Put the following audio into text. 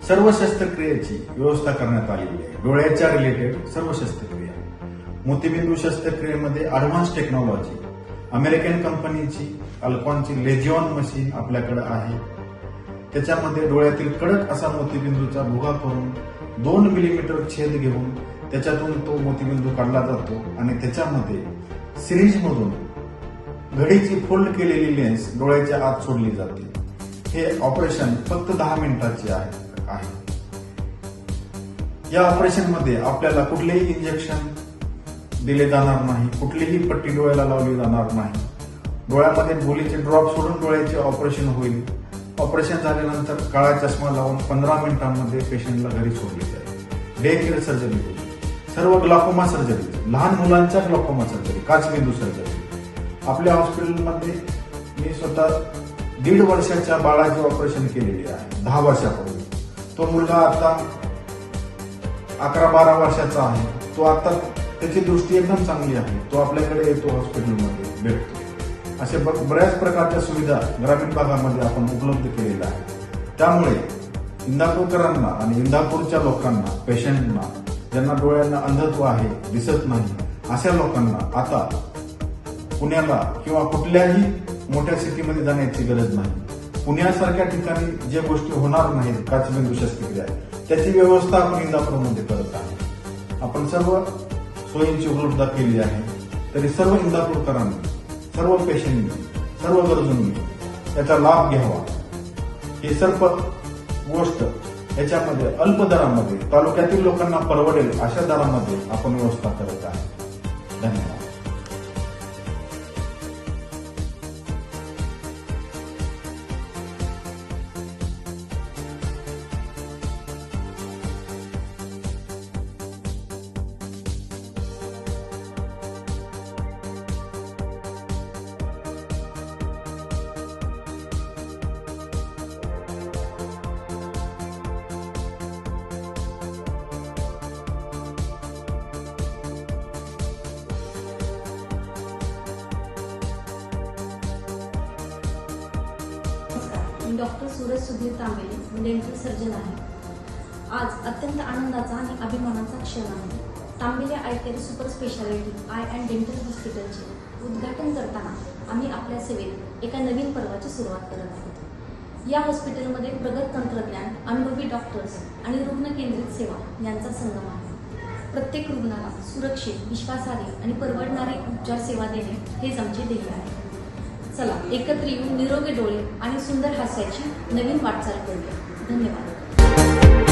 सर्व शस्त्रक्रियेची व्यवस्था करण्यात आलेली आहे। डोळ्याच्या रिलेटेड सर्व शस्त्रक्रिया, मोतीबिंदू शस्त्रक्रियेमध्ये ऍडव्हान्स टेक्नॉलॉजी, अमेरिकन कंपनीची अल्कॉनची लेजिऑन मशीन आपल्याकडे आहे। त्याच्यामध्ये डोळ्यातील कडक असा मोतीबिंदूचा भुगा करून 2 मिलीमीटर छेद घेऊन त्याच्यातून तो मोतीबिंदू काढला जातो आणि त्याच्यामध्ये सिरींजमधून घडीची फोल्ड केलेली लेन्स डोळ्याच्या आत सोडली जाते। हे ऑपरेशन फक्त 10 मिनिटाचे आहे। या ऑपरेशन मध्ये आपल्याला कुठलेही इंजेक्शन दिले जाणार नाही, कुठलीही पट्टी डोळ्याला लावली जाणार नाही। डोळ्यामध्ये गोलीचे ड्रॉप सोडून डोळ्याचे ऑपरेशन होईल। ऑपरेशन झाल्यानंतर काळा चष्मा लावून 15 मिनिटांमध्ये पेशंटला घरी सोडले जाईल। डे केअर सर्जरी होईल। सर्व ग्लाकोमा सर्जरी, लहान मुलांच्या ग्लाकोमा सर्जरी, काचबिंदू सर्जरी आपल्या हॉस्पिटलमध्ये मी स्वतः 1.5 वर्षाच्या बाळाचे ऑपरेशन केलेले आहे 10 वर्षापूर्वी। तो मुलगा आता 11-12 वर्षाचा आहे। तो आता त्याची दृष्टी एकदम चांगली आहे। तो आपल्याकडे येतो, हॉस्पिटलमध्ये भेटतो। असे बऱ्याच प्रकारच्या सुविधा ग्रामीण भागामध्ये आपण उपलब्ध केलेल्या आहेत। त्यामुळे इंदापूरकरांना आणि इंदापूरच्या लोकांना, पेशंटना, ज्यांना डोळ्यांना अंधत्व आहे, दिसत नाही, अशा लोकांना आता पुण्याला किंवा कुठल्याही मोठ्या सिटीमध्ये जाण्याची गरज नाही। पुण्यासारख्या ठिकाणी जे गोष्टी होणार नाहीत, काचबिंदू शस्त्रक्रिया, त्याची व्यवस्था आपण इंदापूरमध्ये करत आहोत। आपण सर्व सोयींची उपलब्धता केली आहे। तरी सर्व इंदापूरकरांनी, सर्व पेशंटनी, सर्व गरजूंनी याचा लाभ घ्यावा। ही सर्व गोष्ट याच्यामध्ये अल्प दरामध्ये, तालुक्यातील लोकांना परवडेल अशा दरामध्ये आपण व्यवस्था करत आहे। धन्यवाद। मी डॉक्टर सूरज सुधीर तांबेले, मी डेंटल सर्जन आहे। आज अत्यंत आनंदाचा आणि अभिमानाचा क्षण आहे। Tambele eye care super speciality eye and dental हॉस्पिटलचे उद्घाटन करताना आम्ही आपल्या सेवेत एका नवीन पर्वाची सुरुवात करत आहोत। या हॉस्पिटलमध्ये प्रगत तंत्रज्ञान, अनुभवी डॉक्टर्स आणि रुग्ण केंद्रित सेवा यांचा संगम आहे। प्रत्येक रुग्णाला सुरक्षित, विश्वासार्ह आणि परवडणारी उपचार सेवा देणे हेच आमचे ध्येय आहे। चला एकत्र येऊन निरोगी डोळे आणि सुंदर हास्याची नवीन वाटचाल करूया। धन्यवाद।